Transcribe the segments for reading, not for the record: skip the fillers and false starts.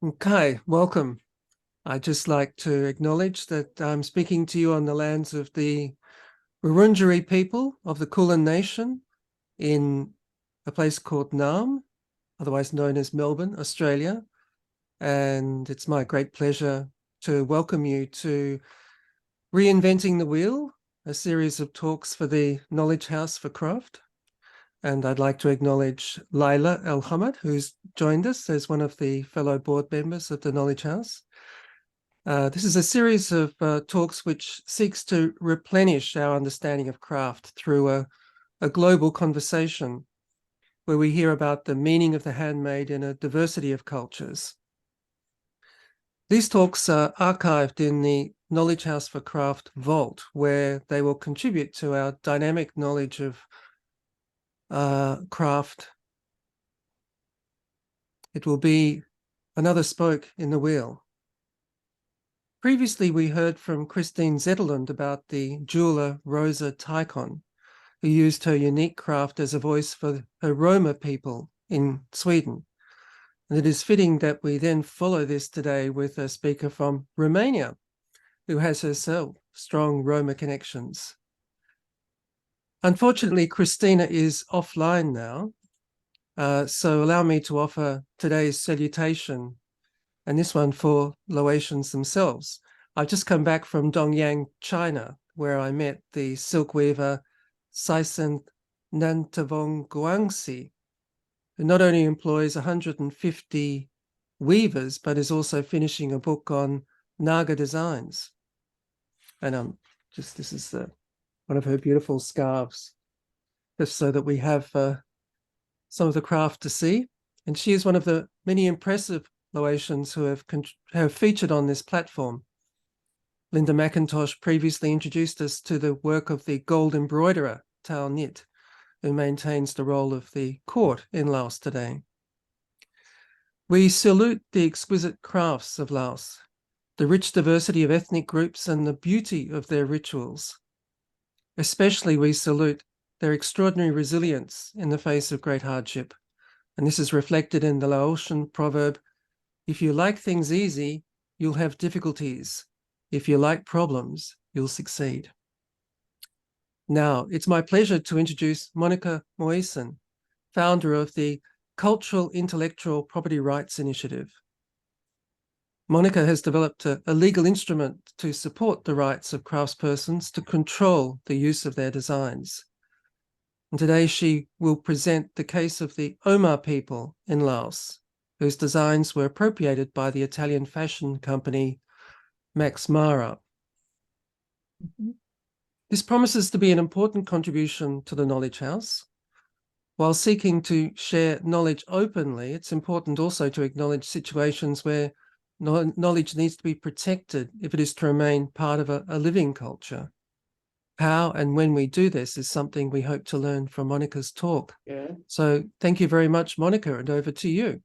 Okay, welcome. I'd just like to acknowledge that I'm speaking to you on the lands of the Wurundjeri people of the Kulin Nation in a place called Naarm, otherwise known as Melbourne, Australia. And it's my great pleasure to welcome you to Reinventing the Wheel, a series of talks for the Knowledge House for Craft. And I'd like to acknowledge Laila El-Hamad, who's joined us as one of the fellow board members of the Knowledge House. This is a series of talks which seeks to replenish our understanding of craft through a global conversation where we hear about the meaning of the handmade in a diversity of cultures. These talks are archived in the Knowledge House for Craft vault, where they will contribute to our dynamic knowledge of craft. It will be another spoke in the wheel. Previously, we heard from Christine Zetterlund about the jeweler Rosa Taikon, who used her unique craft as a voice for her Roma people in Sweden. And it is fitting that we then follow this today with a speaker from Romania, who has herself strong Roma connections. Unfortunately, Christina is offline now, so allow me to offer today's salutation, and this one for Laotians themselves. I've just come back from Dongyang, China, where I met the silk weaver Saisen Nantavong Guangxi, who not only employs 150 weavers, but is also finishing a book on Naga designs. And this is one of her beautiful scarves, just so that we have some of the craft to see. And she is one of the many impressive Laotians who have featured on this platform. Linda McIntosh previously introduced us to the work of the gold embroiderer, Tao Nit, who maintains the role of the court in Laos today. We salute the exquisite crafts of Laos, the rich diversity of ethnic groups and the beauty of their rituals. Especially we salute their extraordinary resilience in the face of great hardship. And this is reflected in the Laotian proverb, if you like things easy, you'll have difficulties. If you like problems, you'll succeed. Now, it's my pleasure to introduce Monica Moisin, founder of the Cultural Intellectual Property Rights Initiative. Monica has developed a legal instrument to support the rights of craftspersons to control the use of their designs. And today she will present the case of the Omar people in Laos, whose designs were appropriated by the Italian fashion company Max Mara. This promises to be an important contribution to the Knowledge House. While seeking to share knowledge openly, it's important also to acknowledge situations where knowledge needs to be protected if it is to remain part of a living culture. How and when we do this is something we hope to learn from Monica's talk. Yeah. So thank you very much, Monica, and over to you.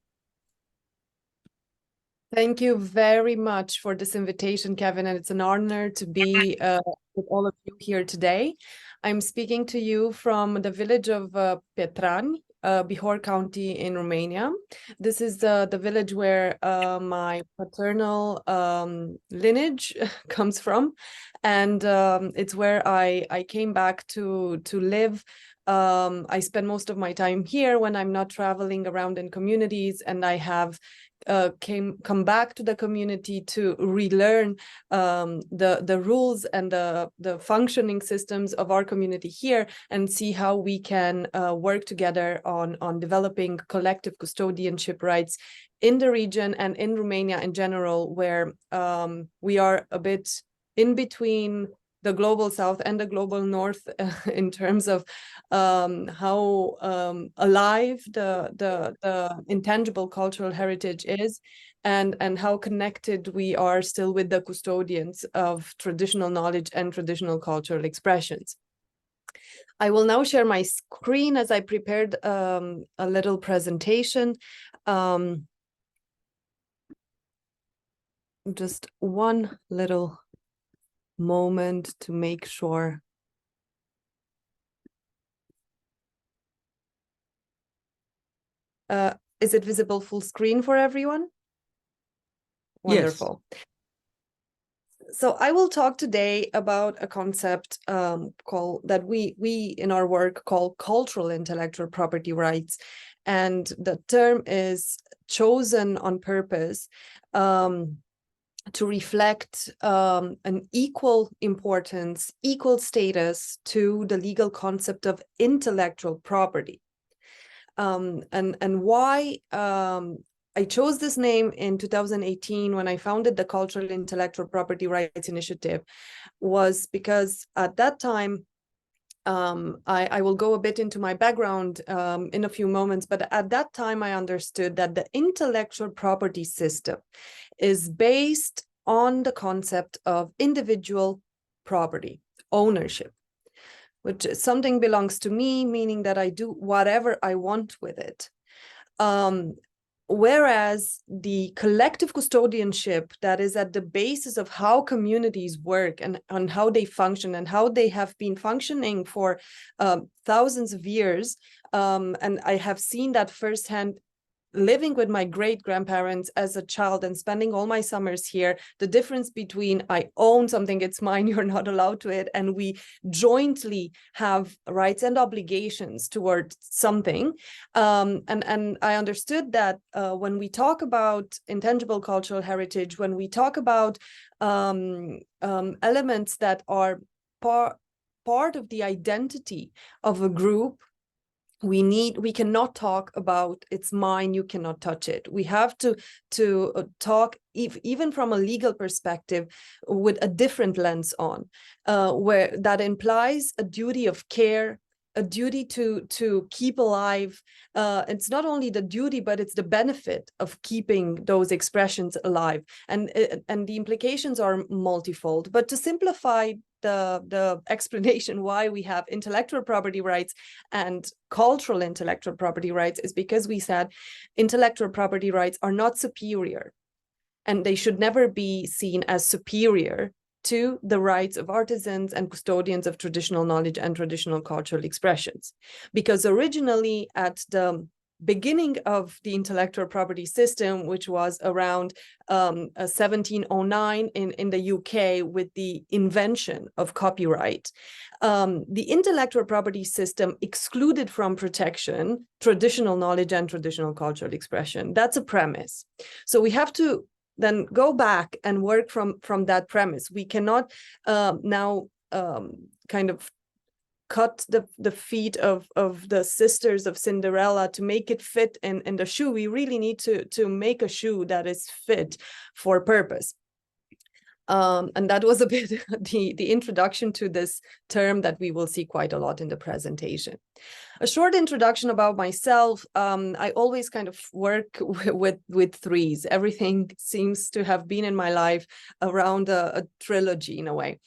Thank you very much for this invitation, Kevin, and it's an honor to be with all of you here today. I'm speaking to you from the village of Petran, Bihor County in Romania. This is the village where my paternal lineage comes from, and it's where I came back to live. I spend most of my time here when I'm not traveling around in communities, and I have come back to the community to relearn the rules and the functioning systems of our community here, and see how we can work together on developing collective custodianship rights in the region and in Romania in general, where we are a bit in between the global south and the global north in terms of how alive the intangible cultural heritage is, and how connected we are still with the custodians of traditional knowledge and traditional cultural expressions. I will now share my screen as I prepared a little presentation. Just one little moment to make sure. Is it visible full screen for everyone? Yes. Wonderful. So I will talk today about a concept that we in our work call cultural intellectual property rights, and the term is chosen on purpose to reflect an equal importance, equal status to the legal concept of intellectual property. And why I chose this name in 2018 when I founded the Cultural Intellectual Property Rights Initiative was because at that time, I will go a bit into my background in a few moments, but at that time I understood that the intellectual property system is based on the concept of individual property, ownership, which is something belongs to me, meaning that I do whatever I want with it. Whereas the collective custodianship that is at the basis of how communities work and how they function and how they have been functioning for thousands of years, and I have seen that firsthand living with my great-grandparents as a child and spending all my summers here, the difference between I own something, it's mine, you're not allowed to it, and we jointly have rights and obligations towards something. And I understood that when we talk about intangible cultural heritage, when we talk about elements that are part of the identity of a group, we cannot talk about it's mine, you cannot touch it. We have to talk even from a legal perspective with a different lens on, where that implies a duty of care, a duty to keep alive. It's not only the duty, but it's the benefit of keeping those expressions alive. And the implications are multifold. But to simplify the explanation why we have intellectual property rights and cultural intellectual property rights is because we said intellectual property rights are not superior, and they should never be seen as superior to the rights of artisans and custodians of traditional knowledge and traditional cultural expressions. Because originally at the beginning of the intellectual property system, which was around 1709 in the UK with the invention of copyright, the intellectual property system excluded from protection traditional knowledge and traditional cultural expression. That's a premise. So we have to then go back and work from that premise. We cannot now kind of cut the feet of the sisters of Cinderella to make it fit in the shoe. We really need to make a shoe that is fit for purpose. And that was a bit the introduction to this term that we will see quite a lot in the presentation. A short introduction about myself. I always kind of work with threes. Everything seems to have been in my life around a trilogy in a way.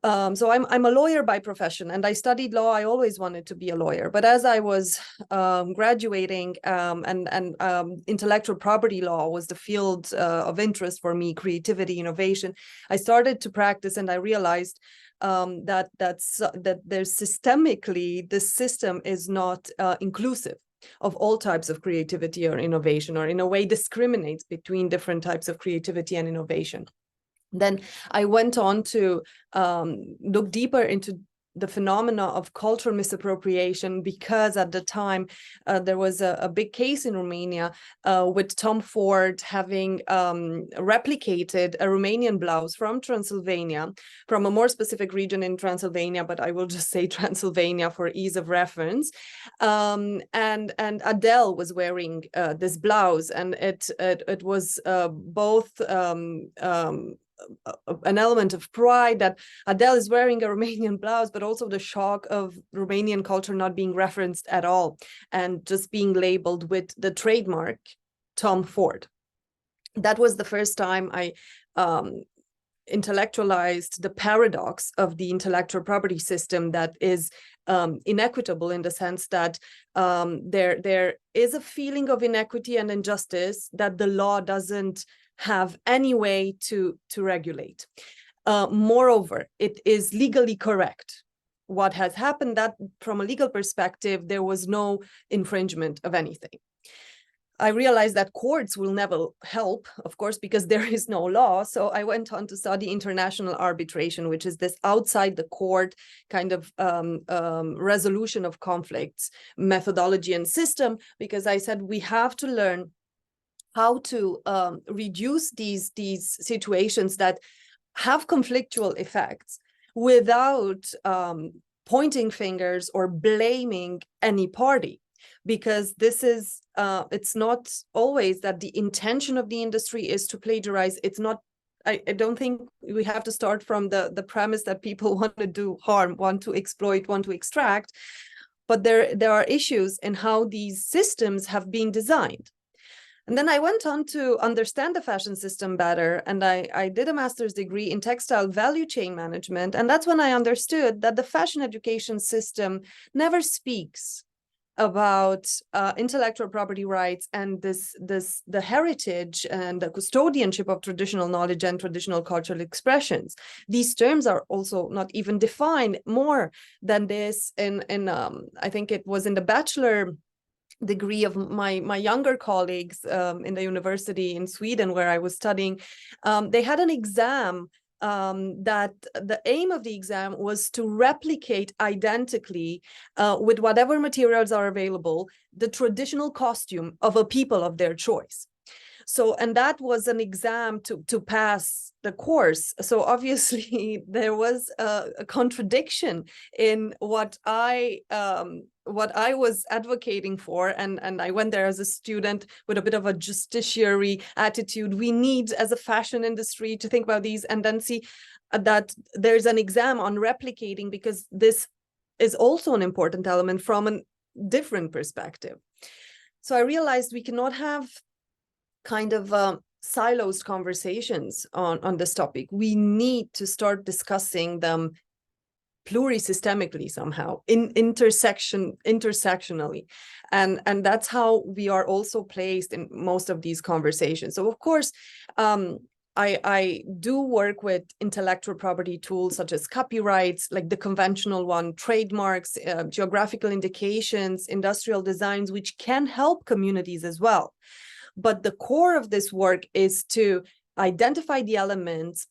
So I'm a lawyer by profession, and I studied law. I always wanted to be a lawyer, but as I was graduating, and intellectual property law was the field of interest for me, creativity, innovation, I started to practice, and I realized that there's systemically, the system is not inclusive of all types of creativity or innovation, or in a way discriminates between different types of creativity and innovation. Then I went on to look deeper into the phenomena of cultural misappropriation, because at the time there was a big case in Romania with Tom Ford having replicated a Romanian blouse from Transylvania, from a more specific region in Transylvania, but I will just say Transylvania for ease of reference. And Adele was wearing this blouse, and it was both an element of pride that Adele is wearing a Romanian blouse, but also the shock of Romanian culture not being referenced at all and just being labeled with the trademark Tom Ford. That was the first time I intellectualized the paradox of the intellectual property system that is inequitable, in the sense that there is a feeling of inequity and injustice that the law doesn't have any way to regulate. Moreover, it is legally correct. What has happened, that from a legal perspective, there was no infringement of anything. I realized that courts will never help, of course, because there is no law. So I went on to study international arbitration, which is this outside the court kind of resolution of conflicts methodology and system, because I said we have to learn how to reduce these situations that have conflictual effects without pointing fingers or blaming any party. Because this is, it's not always that the intention of the industry is to plagiarize. It's not, I don't think we have to start from the premise that people want to do harm, want to exploit, want to extract. But there are issues in how these systems have been designed. And then I went on to understand the fashion system better, and I did a master's degree in textile value chain management. And that's when I understood that the fashion education system never speaks about intellectual property rights and the heritage and the custodianship of traditional knowledge and traditional cultural expressions. These terms are also not even defined more than this in I think it was in the bachelor degree of my younger colleagues in the university in Sweden where I was studying. They had an exam that the aim of the exam was to replicate identically with whatever materials are available, the traditional costume of a people of their choice. So, and that was an exam to pass the course. So obviously there was a contradiction in what I was advocating for, and I went there as a student with a bit of a justiciary attitude. We need, as a fashion industry, to think about these, and then see that there's an exam on replicating, because this is also an important element from a different perspective. So I realized we cannot have kind of silos conversations on this topic. We need to start discussing them plurisystemically somehow, intersectionally, and that's how we are also placed in most of these conversations. So of course, I do work with intellectual property tools such as copyrights, like the conventional one, trademarks, geographical indications, industrial designs, which can help communities as well. But the core of this work is to identify the elements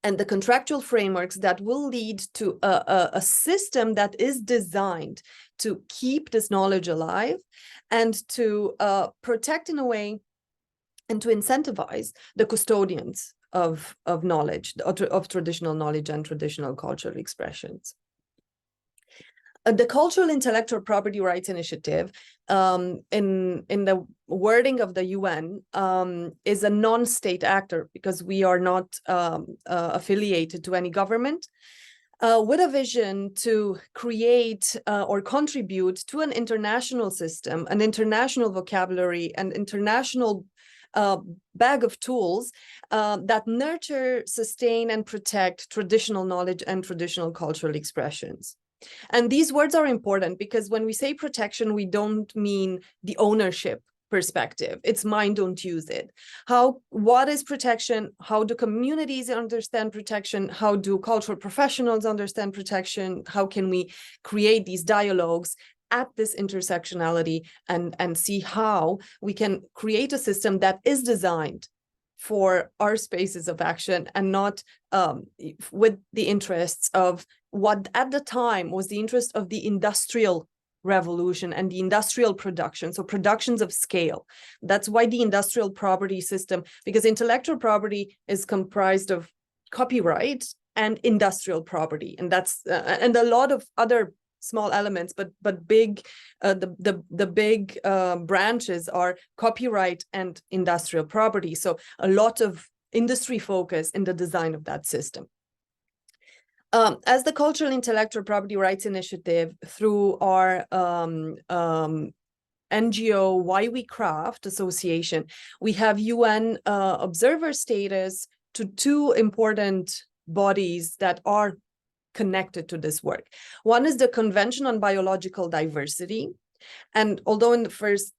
and the contractual frameworks that will lead to a system that is designed to keep this knowledge alive and to protect in a way and to incentivize the custodians of knowledge, of traditional knowledge and traditional cultural expressions. The Cultural Intellectual Property Rights Initiative, in the wording of the UN, is a non-state actor, because we are not affiliated to any government, with a vision to create or contribute to an international system, an international vocabulary, and international bag of tools that nurture, sustain, and protect traditional knowledge and traditional cultural expressions. And these words are important because when we say protection, we don't mean the ownership perspective. It's mine, don't use it. What is protection? How do communities understand protection? How do cultural professionals understand protection? How can we create these dialogues at this intersectionality and see how we can create a system that is designed for our spaces of action and not with the interests of what at the time was the interest of the industrial revolution and the industrial production, so productions of scale. That's why the industrial property system, because intellectual property is comprised of copyright and industrial property, and that's and a lot of other small elements, but big the big branches are copyright and industrial property. So a lot of industry focus in the design of that system. As the Cultural Intellectual Property Rights Initiative, through our NGO Why We Craft Association, we have UN observer status to two important bodies that are connected to this work. One is the Convention on Biological Diversity. And although in the first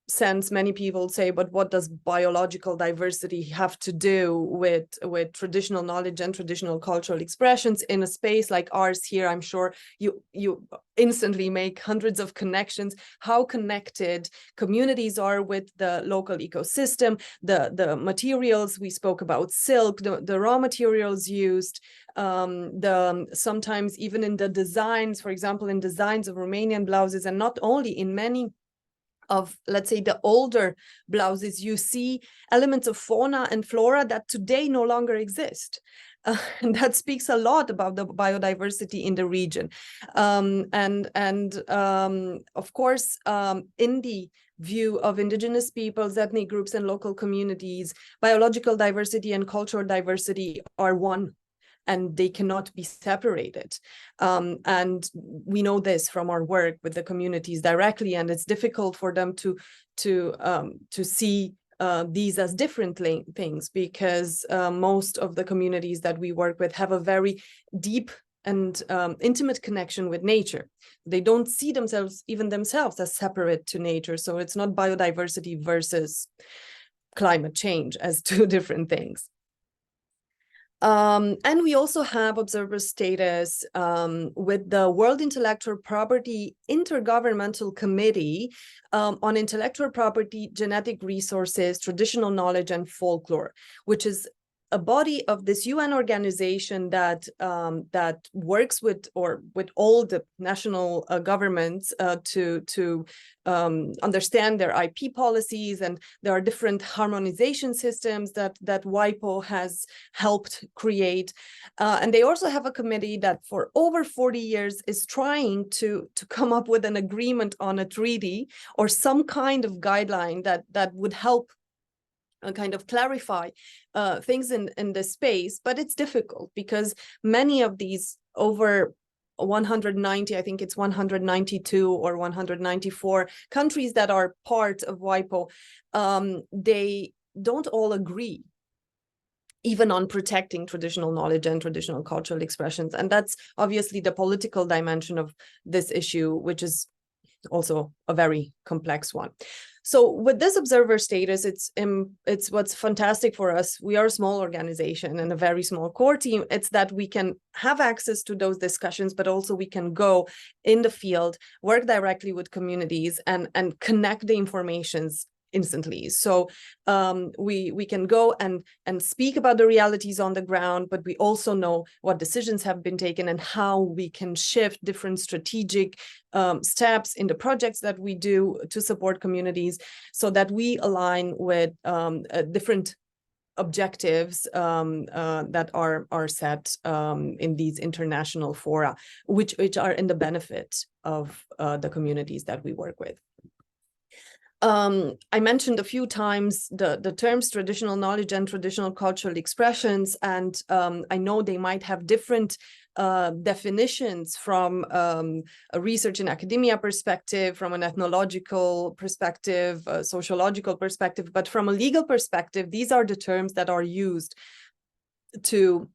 sense, many people say, but what does biological diversity have to do with traditional knowledge and traditional cultural expressions in a space like ours here? I'm sure you instantly make hundreds of connections, how connected communities are with the local ecosystem, the materials we spoke about, silk, the raw materials used, sometimes even in the designs, for example, in designs of Romanian blouses, and not only, in many of, let's say, the older blouses, you see elements of fauna and flora that today no longer exist. And that speaks a lot about the biodiversity in the region. Of course, in the view of indigenous peoples, ethnic groups, and local communities, biological diversity and cultural diversity are one, and they cannot be separated. And we know this from our work with the communities directly, and it's difficult for them to see these as different things, because most of the communities that we work with have a very deep and intimate connection with nature. They don't see themselves as separate to nature. So it's not biodiversity versus climate change as two different things. And we also have observer status with the World Intellectual Property Intergovernmental Committee on Intellectual Property, Genetic Resources, Traditional Knowledge, and Folklore, which is a body of this UN organization that works with all the national governments to understand their IP policies, and there are different harmonization systems that WIPO has helped create, and they also have a committee that for over 40 years is trying to come up with an agreement on a treaty or some kind of guideline that would help kind of clarify things in this space. But it's difficult because many of these over 190, I think it's 192 or 194 countries that are part of WIPO, they don't all agree even on protecting traditional knowledge and traditional cultural expressions. And that's obviously the political dimension of this issue, which is also a very complex one. So with this observer status, it's what's fantastic for us. We are a small organization and a very small core team. It's that we can have access to those discussions, but also we can go in the field, work directly with communities, and connect the informations instantly. So we can go and speak about the realities on the ground, but we also know what decisions have been taken and how we can shift different strategic steps in the projects that we do to support communities, so that we align with different objectives that are set in these international fora, which are in the benefit of the communities that we work with. I mentioned a few times the terms traditional knowledge and traditional cultural expressions, and I know they might have different definitions from a research and academia perspective, from an ethnological perspective, a sociological perspective, but from a legal perspective, these are the terms that are used to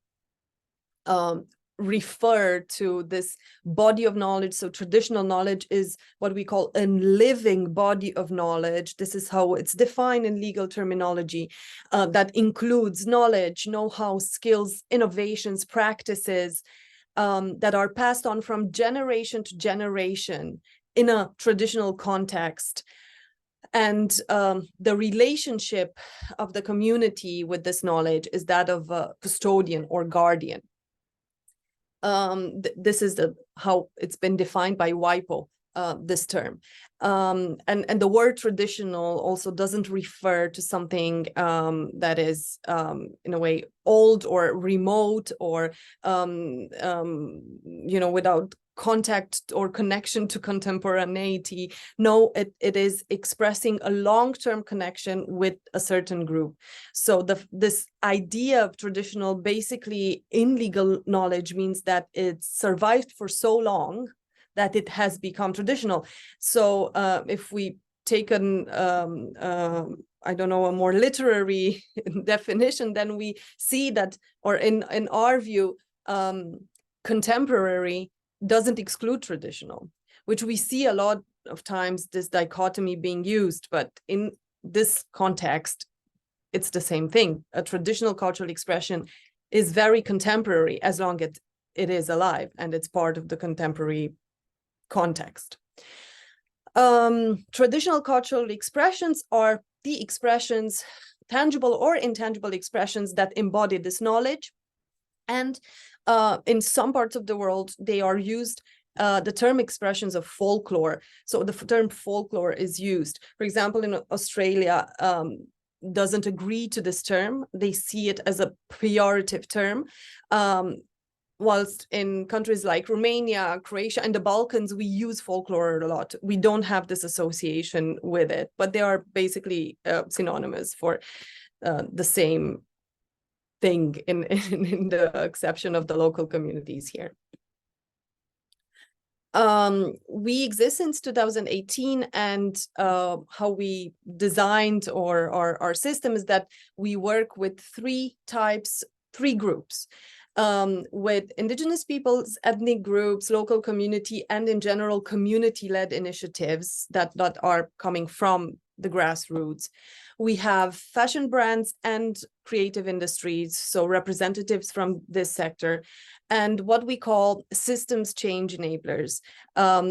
refer to this body of knowledge. So traditional knowledge is what we call a living body of knowledge. This is how it's defined in legal terminology, that includes knowledge, know-how, skills, innovations, practices that are passed on from generation to generation in a traditional context. And the relationship of the community with this knowledge is that of a custodian or guardian. This is how it's been defined by WIPO, this term. And the word traditional also doesn't refer to something that is in a way old or remote or without contact or connection to contemporaneity. No, it is expressing a long-term connection with a certain group. So this idea of traditional basically in legal knowledge means that it survived for so long that it has become traditional. So if we take an I don't know, a more literary definition, then we see that, or in our view, contemporary doesn't exclude traditional, which we see a lot of times this dichotomy being used, but in this context, it's the same thing. A traditional cultural expression is very contemporary as long as it is alive and it's part of the contemporary context. Traditional cultural expressions are the expressions, tangible or intangible expressions, that embody this knowledge. And in some parts of the world, they are used, the term expressions of folklore. So the term folklore is used. For example, in Australia, doesn't agree to this term. They see it as a pejorative term. Whilst in countries like Romania, Croatia, and the Balkans, we use folklore a lot. We don't have this association with it, but they are basically synonymous for the same thing in the exception of the local communities here. We exist since 2018, and how we designed our system is that we work with three groups. With indigenous peoples, ethnic groups, local community, and in general community-led initiatives that are coming from the grassroots. We have fashion brands and creative industries, so representatives from this sector, and what we call systems change enablers,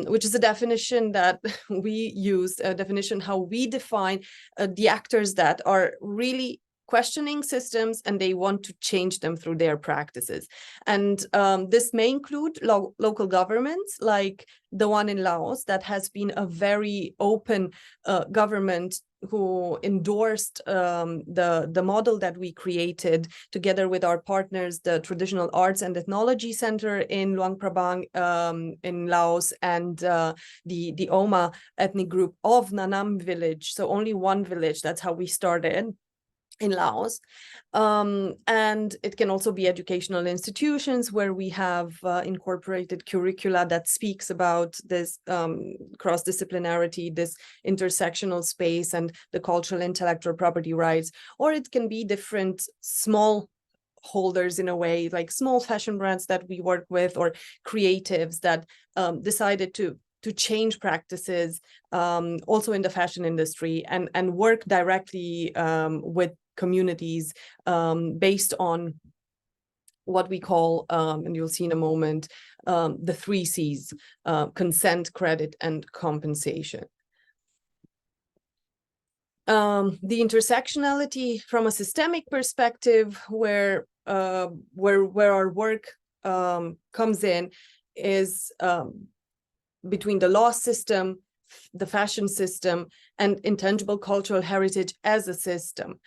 which is a definition that we use, a definition how we define the actors that are really questioning systems and they want to change them through their practices. And this may include local governments, like the one in Laos that has been a very open government who endorsed the model that we created together with our partners, the Traditional Arts and Ethnology Center in Luang Prabang in Laos, and the Oma ethnic group of Nanam village. So only one village, that's how we started in Laos. And it can also be educational institutions where we have incorporated curricula that speaks about this cross-disciplinarity, this intersectional space, and the cultural intellectual property rights. Or it can be different small holders, in a way, like small fashion brands that we work with, or creatives that decided to change practices also in the fashion industry, and work directly with communities based on what we call, and you'll see in a moment, the 3 C's, consent, credit, and compensation. The intersectionality from a systemic perspective, where our work comes in, is between the law system, the fashion system, and intangible cultural heritage as a system.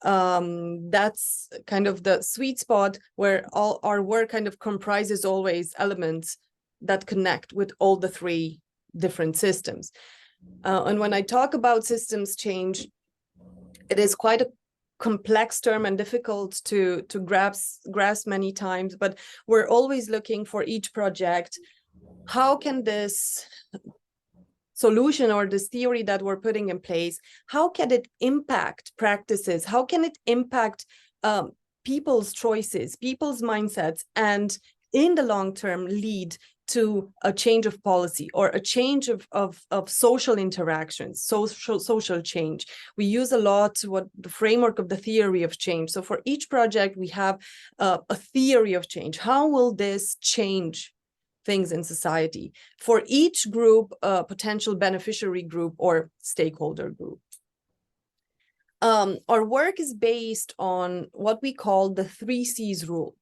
That's kind of the sweet spot where all our work kind of comprises always elements that connect with all the 3 different systems. And when I talk about systems change, it is quite a complex term and difficult to grasp many times, but we're always looking for each project. How can this solution or this theory that we're putting in place, how can it impact practices? How can it impact people's choices, people's mindsets, and in the long term lead to a change of policy or a change of social interactions, social change? We use a lot the framework of the theory of change. So for each project, we have a theory of change. How will this change things in society? For each group, potential beneficiary group or stakeholder group. Our work is based on what we call the 3 C's rule,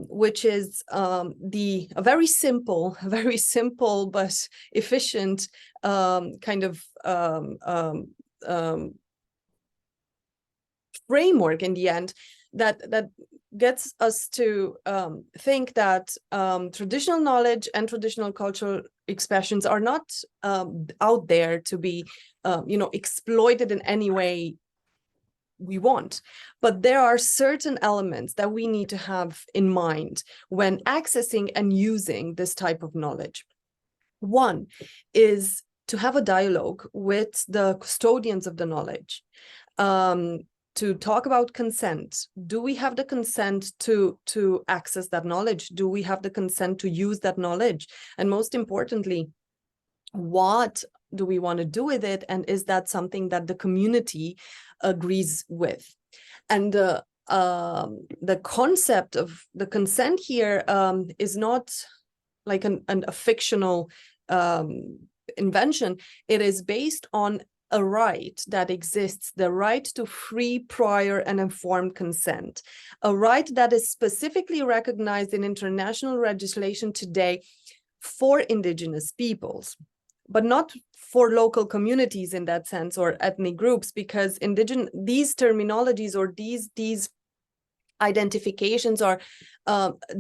which is a very simple but efficient kind of framework in the end that gets us to think that traditional knowledge and traditional cultural expressions are not out there to be exploited in any way we want, but there are certain elements that we need to have in mind when accessing and using this type of knowledge. One is to have a dialogue with the custodians of the knowledge, to talk about consent. Do we have the consent to access that knowledge? Do we have the consent to use that knowledge? And most importantly, what do we want to do with it, and is that something that the community agrees with? And the concept of the consent here is not like a fictional invention. It is based on a right that exists, the right to free, prior, and informed consent, a right that is specifically recognized in international legislation today for indigenous peoples, but not for local communities in that sense, or ethnic groups, because these terminologies or these identifications are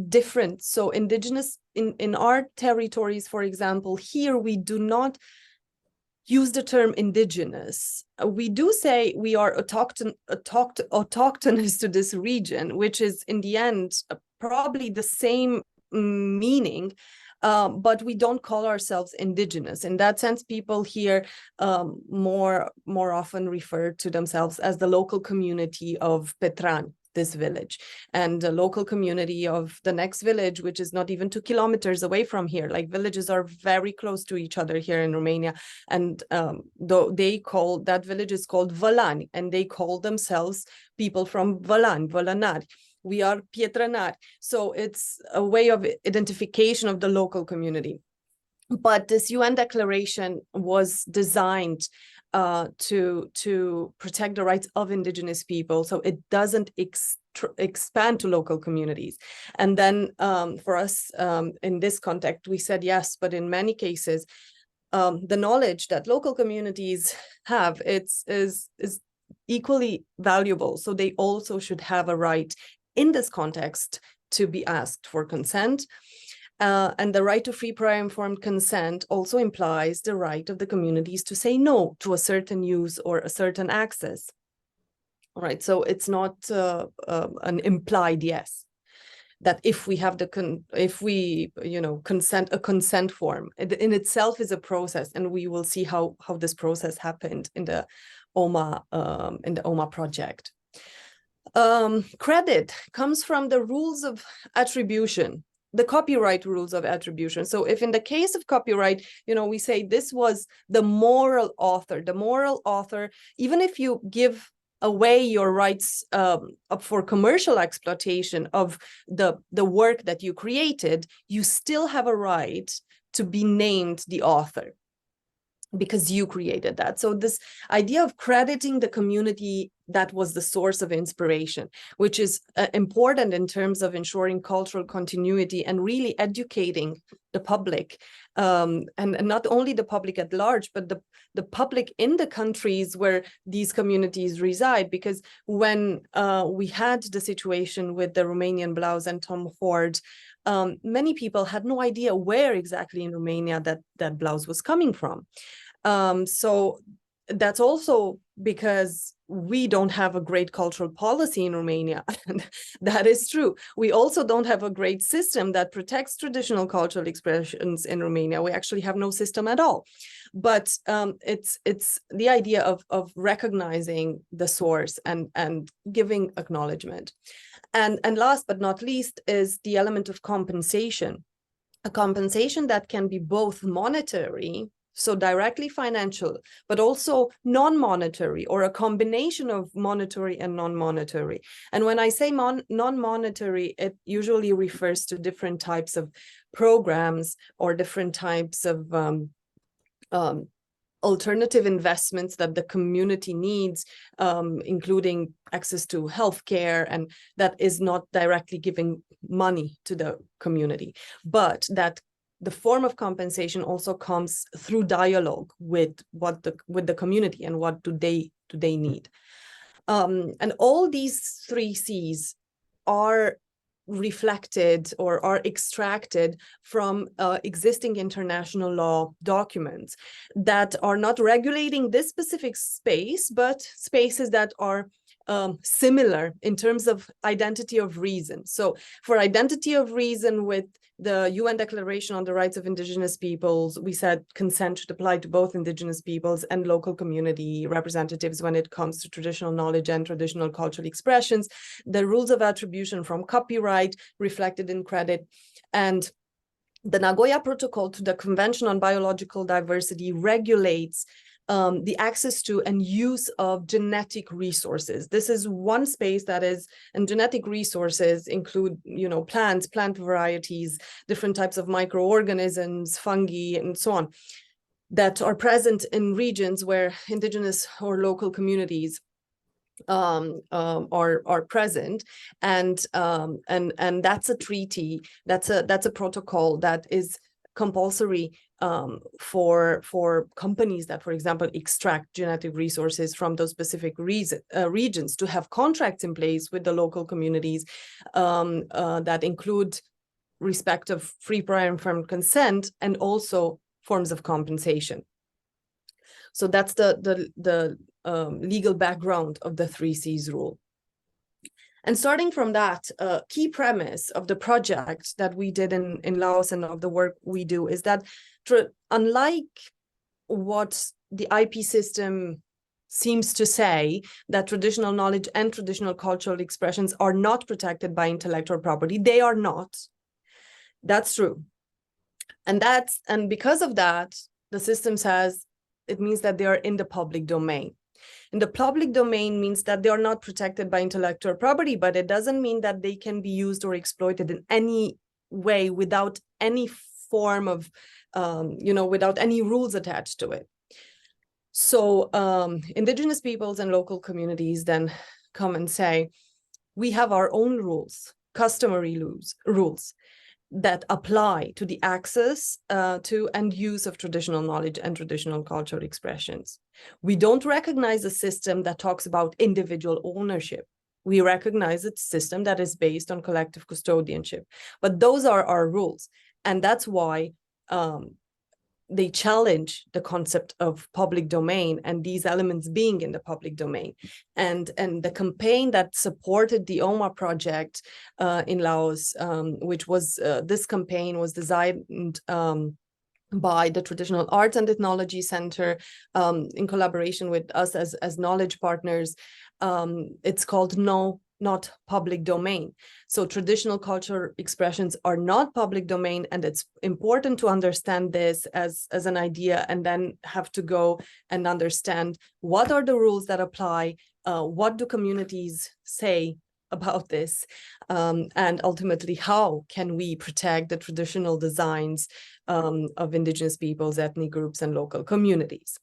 different. So indigenous in our territories, for example, here we do not use the term indigenous. We do say we are autochthonous to this region, which is in the end probably the same meaning, but we don't call ourselves indigenous. In that sense, people here more often refer to themselves as the local community of Petran, this village, and the local community of the next village, which is not even 2 kilometers away from here. Like, villages are very close to each other here in Romania. And though that village is called Vălani, and they call themselves people from Vălani, Vălănari. We are Pietranari. So it's a way of identification of the local community. But this UN declaration was designed to protect the rights of indigenous people, so it doesn't expand to local communities. And then for us in this context, we said yes, but in many cases, the knowledge that local communities have is equally valuable. So they also should have a right in this context to be asked for consent. And the right to free, prior, informed consent also implies the right of the communities to say no to a certain use or a certain access. All right, so it's not an implied yes. That if we have consent, a consent form, it in itself is a process, and we will see how this process happened in the OMA project. Credit comes from the rules of attribution, the copyright rules of attribution. So if in the case of copyright, we say this was the moral author, even if you give away your rights for commercial exploitation of the work that you created, you still have a right to be named the author, because you created that. So this idea of crediting the community that was the source of inspiration, which is important in terms of ensuring cultural continuity and really educating the public, and not only the public at large, but the public in the countries where these communities reside. Because when we had the situation with the Romanian blouse and Tom Ford, many people had no idea where exactly in Romania that blouse was coming from. So that's also because we don't have a great cultural policy in Romania. That is true. We also don't have a great system that protects traditional cultural expressions in Romania. We actually have no system at all. But it's the idea of recognizing the source and giving acknowledgement. And last but not least is the element of compensation. A compensation that can be both monetary, so directly financial, but also non-monetary, or a combination of monetary and non-monetary. And when I say non-monetary, it usually refers to different types of programs or different types of alternative investments that the community needs, including access to healthcare, and that is not directly giving money to the community, but that the form of compensation also comes through dialogue with the community and what do they need. And all these 3 C's are reflected or are extracted from existing international law documents that are not regulating this specific space, but spaces that are similar in terms of identity of reason. So for identity of reason, with the UN Declaration on the Rights of Indigenous Peoples, we said consent should apply to both indigenous peoples and local community representatives when it comes to traditional knowledge and traditional cultural expressions. The rules of attribution from copyright reflected in credit, and the Nagoya Protocol to the Convention on Biological Diversity regulates the access to and use of genetic resources. This is one space that is, and genetic resources include, plants, plant varieties, different types of microorganisms, fungi, and so on, that are present in regions where indigenous or local communities are present, and that's a treaty, that's a protocol that is compulsory for companies that, for example, extract genetic resources from those specific regions, to have contracts in place with the local communities that include respect of free, prior, informed consent, and also forms of compensation. So that's the legal background of the 3Cs rule. And starting from that, key premise of the project that we did in Laos and of the work we do is that unlike what the IP system seems to say, that traditional knowledge and traditional cultural expressions are not protected by intellectual property, they are not. That's true. And because of that, the system says it means that they are in the public domain. In the public domain means that they are not protected by intellectual property, but it doesn't mean that they can be used or exploited in any way without any form of, without any rules attached to it. So indigenous peoples and local communities then come and say, we have our own rules, customary rules that apply to the access to and use of traditional knowledge and traditional cultural expressions. We don't recognize a system that talks about individual ownership. We recognize a system that is based on collective custodianship. But those are our rules. And that's why they challenge the concept of public domain and these elements being in the public domain. And the campaign that supported the OMA project in Laos, which was, this campaign was designed by the Traditional Arts and Ethnology Center in collaboration with us as knowledge partners. It's called No Not Public Domain. So traditional cultural expressions are not public domain, and it's important to understand this as an idea, and then have to go and understand what are the rules that apply, what do communities say about this, and ultimately how can we protect the traditional designs of indigenous peoples, ethnic groups, and local communities.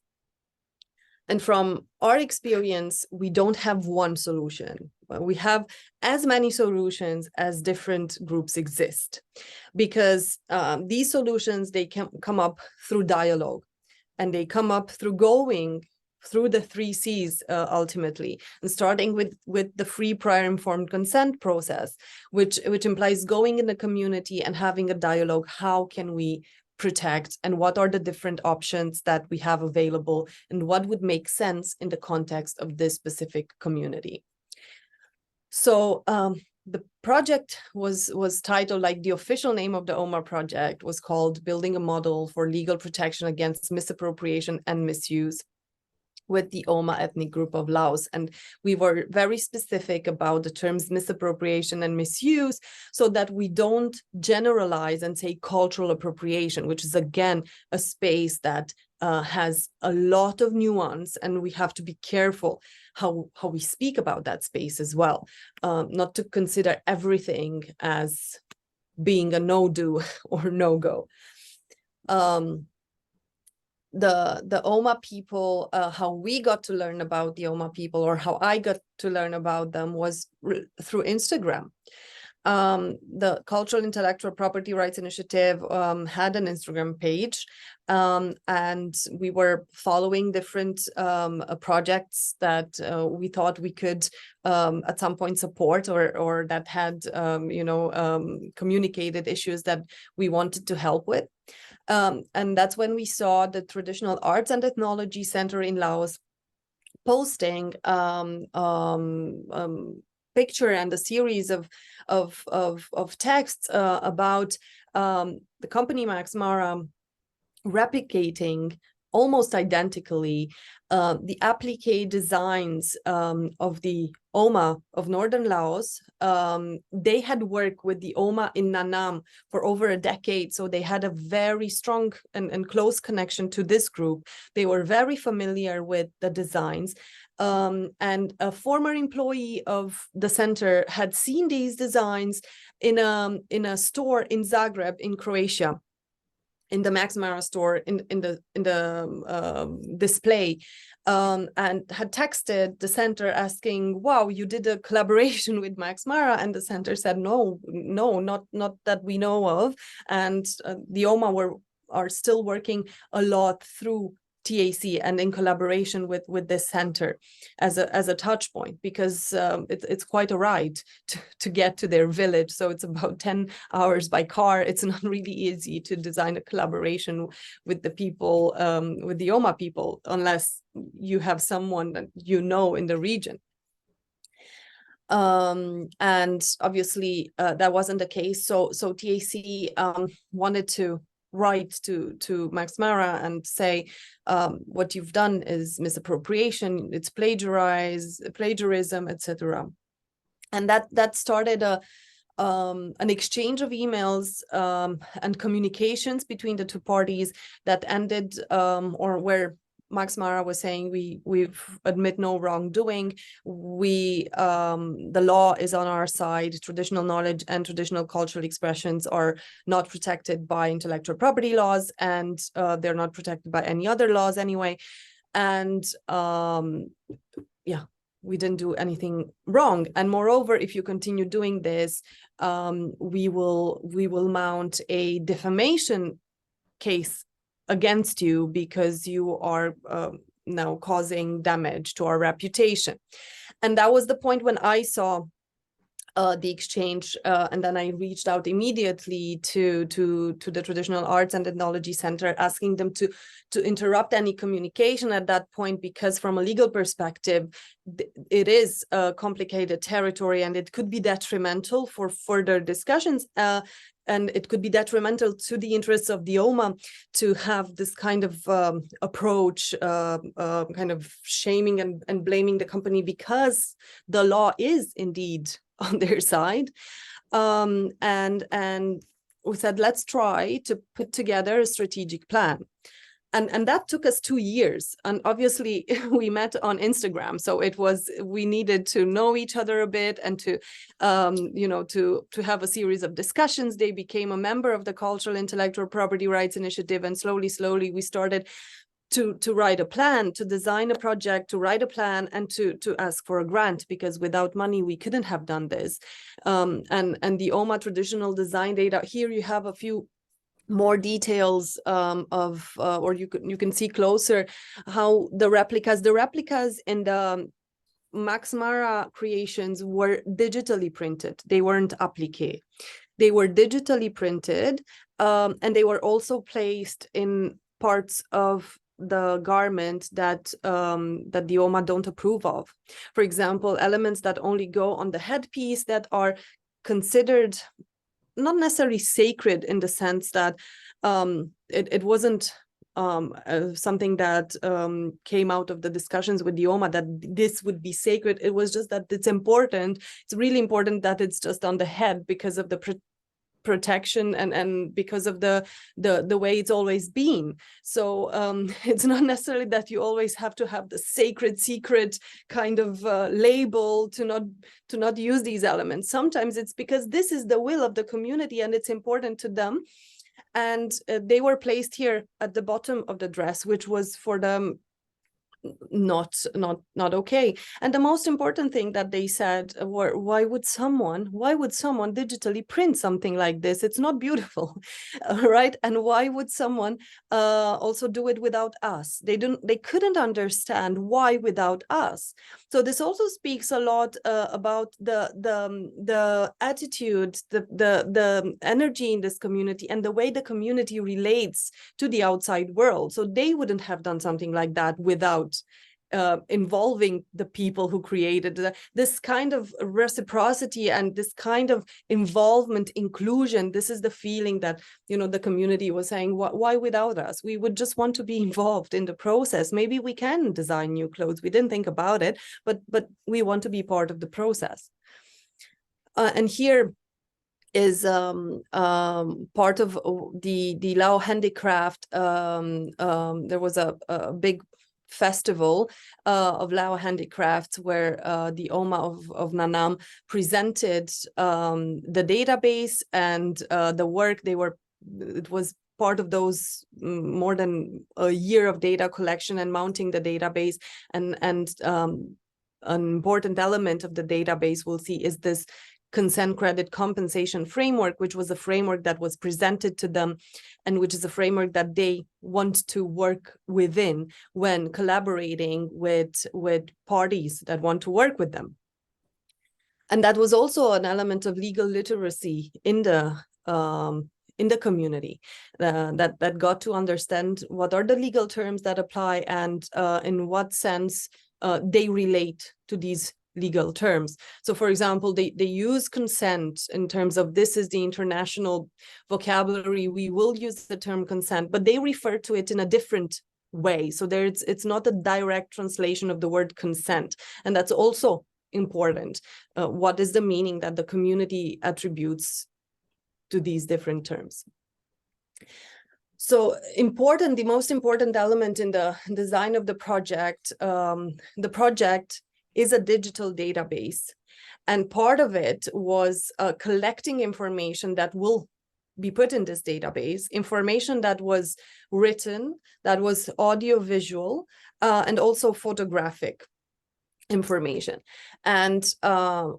And from our experience, we don't have one solution. We have as many solutions as different groups exist, because these solutions, they can come up through dialogue, and they come up through going through the 3Cs ultimately, and starting with the free, prior, informed consent process, which implies going in the community and having a dialogue. How can we protect, and what are the different options that we have available, and what would make sense in the context of this specific community? So the project was titled, like the official name of the OMA project was called Building a Model for Legal Protection Against Misappropriation and Misuse with the Oma ethnic group of Laos. And we were very specific about the terms misappropriation and misuse, so that we don't generalize and say cultural appropriation, which is, again, a space that has a lot of nuance, and we have to be careful how we speak about that space as well, not to consider everything as being a no-do or no-go. The Oma people, how we got to learn about the Oma people, or how I got to learn about them, was through Instagram. The Cultural Intellectual Property Rights Initiative had an Instagram page, and we were following different projects that we thought we could at some point support, or that had communicated issues that we wanted to help with. And that's when we saw the Traditional Arts and Ethnology Center in Laos posting picture and a series of texts about the company Max Mara replicating almost identically the applique designs of the Oma of northern Laos. They had worked with the Oma in Nanam for over a decade, so they had a very strong and close connection to this group. They were very familiar with the designs. And a former employee of the center had seen these designs in a store in Zagreb in Croatia, in the Max Mara store, in the display, and had texted the center asking, "Wow, you did a collaboration with Max Mara?" And the center said, "No, not that we know of." And the OMA are still working a lot through TAC and in collaboration with this center as a touch point, because it's quite a ride to get to their village. So it's about 10 hours by car. It's not really easy to design a collaboration with the people, with the Oma people, unless you have someone that you know in the region. And obviously that wasn't the case. So TAC wanted to write to Max Mara and say, what you've done is misappropriation, it's plagiarism, etc. And that started an exchange of emails and communications between the two parties that ended, or where Max Mara was saying, we've admit no wrongdoing. The law is on our side. Traditional knowledge and traditional cultural expressions are not protected by intellectual property laws, and they're not protected by any other laws anyway. And yeah, we didn't do anything wrong. And moreover, if you continue doing this, we will mount a defamation case against you, because you are now causing damage to our reputation. And that was the point when I saw the exchange, and then I reached out immediately to the Traditional Arts and Ethnology Center, asking them to interrupt any communication at that point, because from a legal perspective, it is a complicated territory, and it could be detrimental for further discussions. And it could be detrimental to the interests of the OMA to have this kind of approach, kind of shaming and blaming the company, because the law is indeed on their side. And we said, let's try to put together a strategic plan. And that took us 2 years. And obviously we met on Instagram. So we needed to know each other a bit, and to have a series of discussions. They became a member of the Cultural Intellectual Property Rights Initiative. And slowly we started to write a plan, to design a project, to write a plan, and to ask for a grant, because without money, we couldn't have done this. And the OMA traditional design data, here you have a few more details or you can see closer how the replicas in the Max Mara creations were digitally printed. They weren't applique. They were digitally printed, and they were also placed in parts of the garment that the OMA don't approve of. For example, elements that only go on the headpiece, that are considered not necessarily sacred, in the sense that it wasn't something that came out of the discussions with the OMA that this would be sacred. It was just that it's important. It's really important that it's just on the head, because of the protection and because of the way it's always been. So it's not necessarily that you always have to have the sacred secret kind of label to not use these elements. Sometimes it's because this is the will of the community and it's important to them. And they were placed here at the bottom of the dress, which was for them not okay. And the most important thing that they said were, why would someone digitally print something like this? It's not beautiful, right? And why would someone also do it without us? They couldn't understand why without us. So this also speaks a lot about the attitude, the energy in this community, and the way the community relates to the outside world. So they wouldn't have done something like that without involving the people who created this kind of reciprocity and this kind of involvement, inclusion. This is the feeling that, you know, the community was saying, why without us? We would just want to be involved in the process. Maybe we can design new clothes. We didn't think about it, but we want to be part of the process. And here is part of the Lao handicraft. There was a big festival of Lao handicrafts where the Oma of Nanam presented the database and the work. It was part of those more than a year of data collection and mounting the database. And an important element of the database we'll see is this consent credit compensation framework, which was a framework that was presented to them and which is a framework that they want to work within when collaborating with parties that want to work with them. And that was also an element of legal literacy in the community that got to understand what are the legal terms that apply and in what sense they relate to these legal terms. So for example, they use consent in terms of this is the international vocabulary, we will use the term consent, but they refer to it in a different way. So it's not a direct translation of the word consent. And that's also important. What is the meaning that the community attributes to these different terms? So important, the most important element in the design of the project is a digital database. And part of it was collecting information that will be put in this database, information that was written, that was audio-visual, and also photographic information. And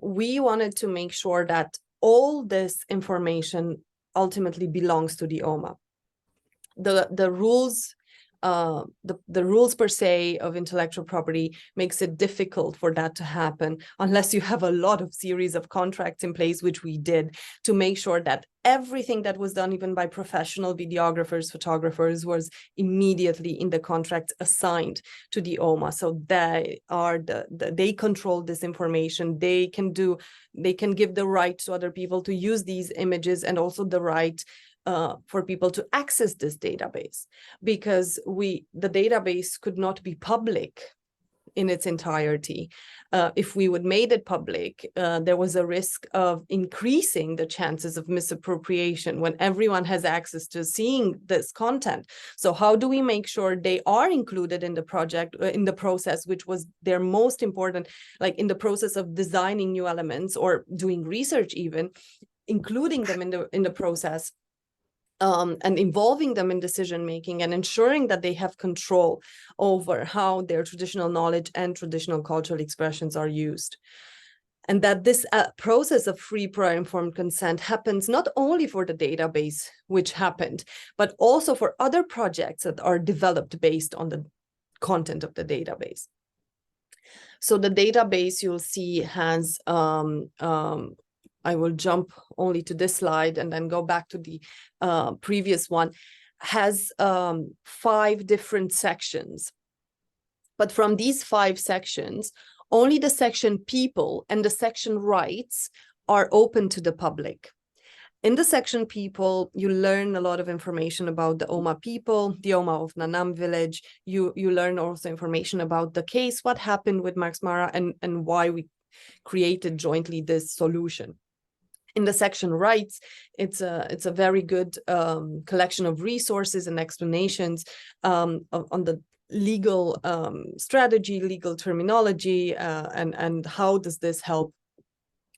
we wanted to make sure that all this information ultimately belongs to the OMA. The rules the rules per se of intellectual property makes it difficult for that to happen unless you have a lot of series of contracts in place, which we did, to make sure that everything that was done even by professional videographers, photographers, was immediately in the contract assigned to the OMA. So they are they control this information. They can give the right to other people to use these images, and also the right for people to access this database, because the database could not be public in its entirety. If we would made it public, there was a risk of increasing the chances of misappropriation when everyone has access to seeing this content. So how do we make sure they are included in the project, in the process, which was their most important, like in the process of designing new elements or doing research, even including them in the process. And involving them in decision-making and ensuring that they have control over how their traditional knowledge and traditional cultural expressions are used. And that this process of free prior informed consent happens not only for the database, which happened, but also for other projects that are developed based on the content of the database. So the database, you'll see, has I will jump only to this slide and then go back to the previous one, has 5 different sections. But from these 5 sections, only the section people and the section rights are open to the public. In the section people, you learn a lot of information about the Oma people, the Oma of Nanam village. You learn also information about the case, what happened with Max Mara, and why we created jointly this solution. In the section rights, it's a very good collection of resources and explanations on the legal strategy, legal terminology, and how does this help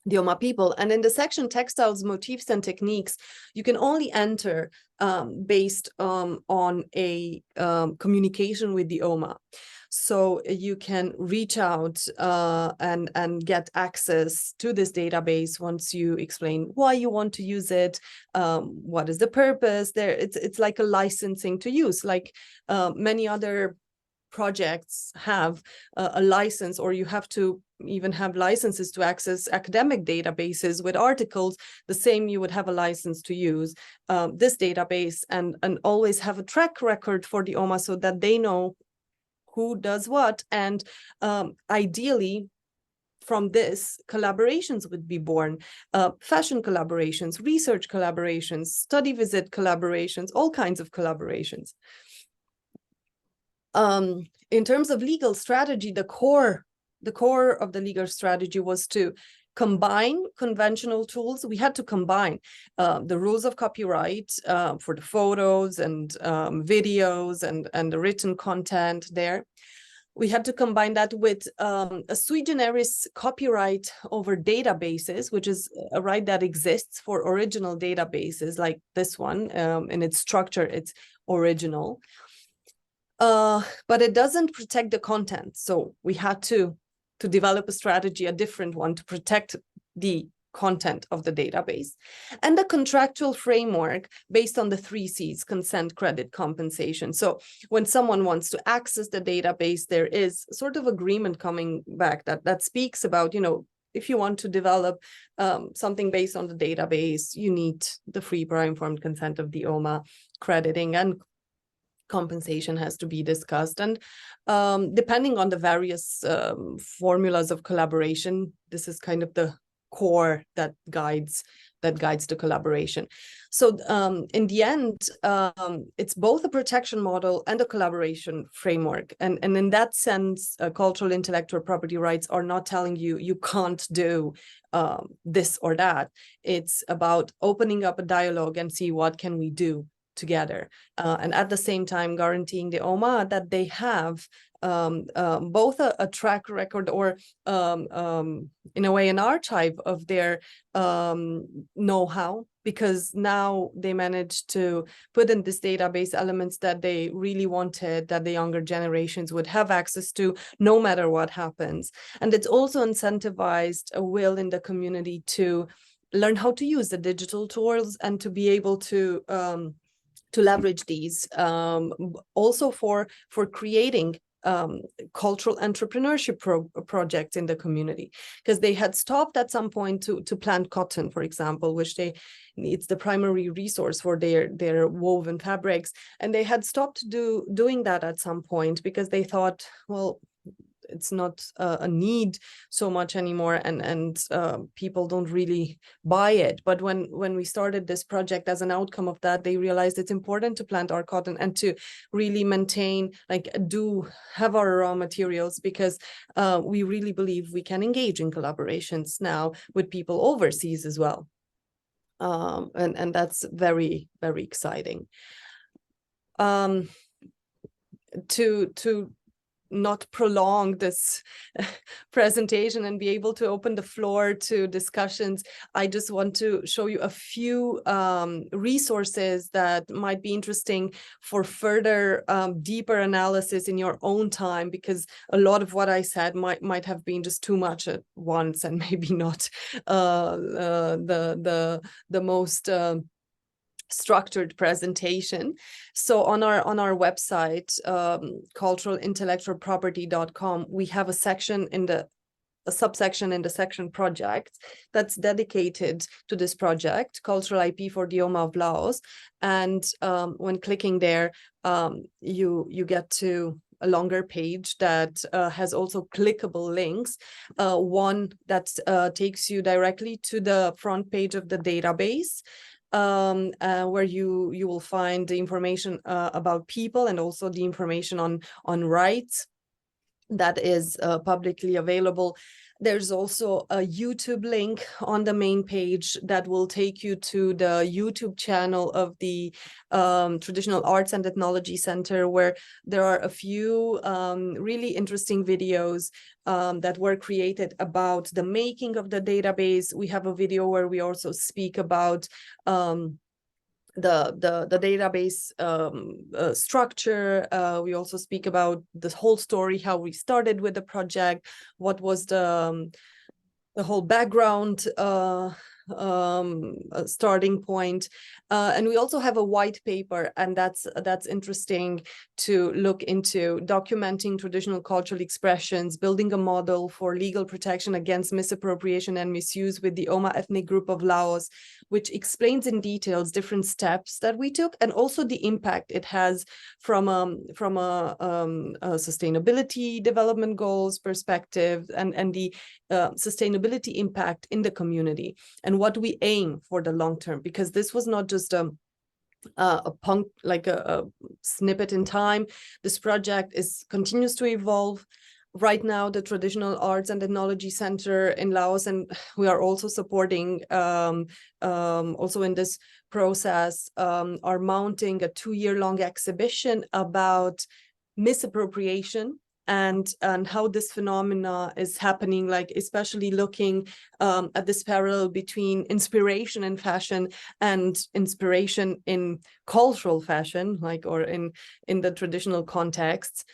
the Oma people. And in the section textiles, motifs, and techniques, you can only enter based on a communication with the Oma. So you can reach out and get access to this database once you explain why you want to use it, what is the purpose. It's like a licensing to use, like many other projects have a license, or you have to even have licenses to access academic databases with articles. The same, you would have a license to use this database and always have a track record for the OMA so that they know who does what, and ideally from this, collaborations would be born, fashion collaborations, research collaborations, study visit collaborations, all kinds of collaborations. In terms of legal strategy, the core of the legal strategy was to combine conventional tools. We had to combine the rules of copyright for the photos and videos and the written content there. We had to combine that with a sui generis copyright over databases, which is a right that exists for original databases like this one. In its structure, it's original. But it doesn't protect the content. So we had to develop a strategy, a different one, to protect the content of the database, and a contractual framework based on the 3 C's: consent, credit, compensation. So when someone wants to access the database, there is sort of agreement coming back that speaks about, you know, if you want to develop something based on the database, you need the free prior informed consent of the OMA, crediting and compensation has to be discussed. And depending on the various formulas of collaboration, this is kind of the core that guides the collaboration. So in the end, it's both a protection model and a collaboration framework. And in that sense, cultural intellectual property rights are not telling you you can't do this or that. It's about opening up a dialogue and see what can we do together, and at the same time guaranteeing the OMA that they have both a track record or in a way an archive of their know-how, because now they managed to put in this database elements that they really wanted, that the younger generations would have access to no matter what happens. And it's also incentivized a will in the community to learn how to use the digital tools and to be able to leverage these also for creating cultural entrepreneurship projects in the community, because they had stopped at some point to plant cotton, for example, which it's the primary resource for their woven fabrics, and they had stopped doing that at some point because they thought, well, it's not a need so much anymore, and people don't really buy it. But when we started this project, as an outcome of that, they realized it's important to plant our cotton and to really maintain, like, have our raw materials, because we really believe we can engage in collaborations now with people overseas as well. And that's very, very exciting. To not prolong this presentation and be able to open the floor to discussions, I just want to show you a few resources that might be interesting for further deeper analysis in your own time, because a lot of what I said might have been just too much at once and maybe not the most structured presentation. So on our website, culturalintellectualproperty.com, we have a section a subsection in the section project that's dedicated to this project, Cultural IP for the OMA of Laos. And when clicking there, you get to a longer page that has also clickable links. One that takes you directly to the front page of the database, where you will find the information about people and also the information on rights that is publicly available. There's also a YouTube link on the main page that will take you to the YouTube channel of the Traditional Arts and Ethnology Center, where there are a few really interesting videos that were created about the making of the database. We have a video where we also speak about the database structure. We also speak about the whole story, how we started with the project, what was the whole background starting point, and we also have a white paper, and that's interesting to look into, documenting traditional cultural expressions, building a model for legal protection against misappropriation and misuse with the Oma ethnic group of Laos, which explains in details different steps that we took, and also the impact it has from a sustainability development goals perspective, and the sustainability impact in the community, and what we aim for the long term, because this was not just a snippet in time. This project continues to evolve. Right now, the Traditional Arts and Ethnology Center in Laos, and we are also supporting, also in this process, are mounting a 2-year-long exhibition about misappropriation and how this phenomena is happening, like especially looking at this parallel between inspiration in fashion and inspiration in cultural fashion, like, or in the traditional contexts.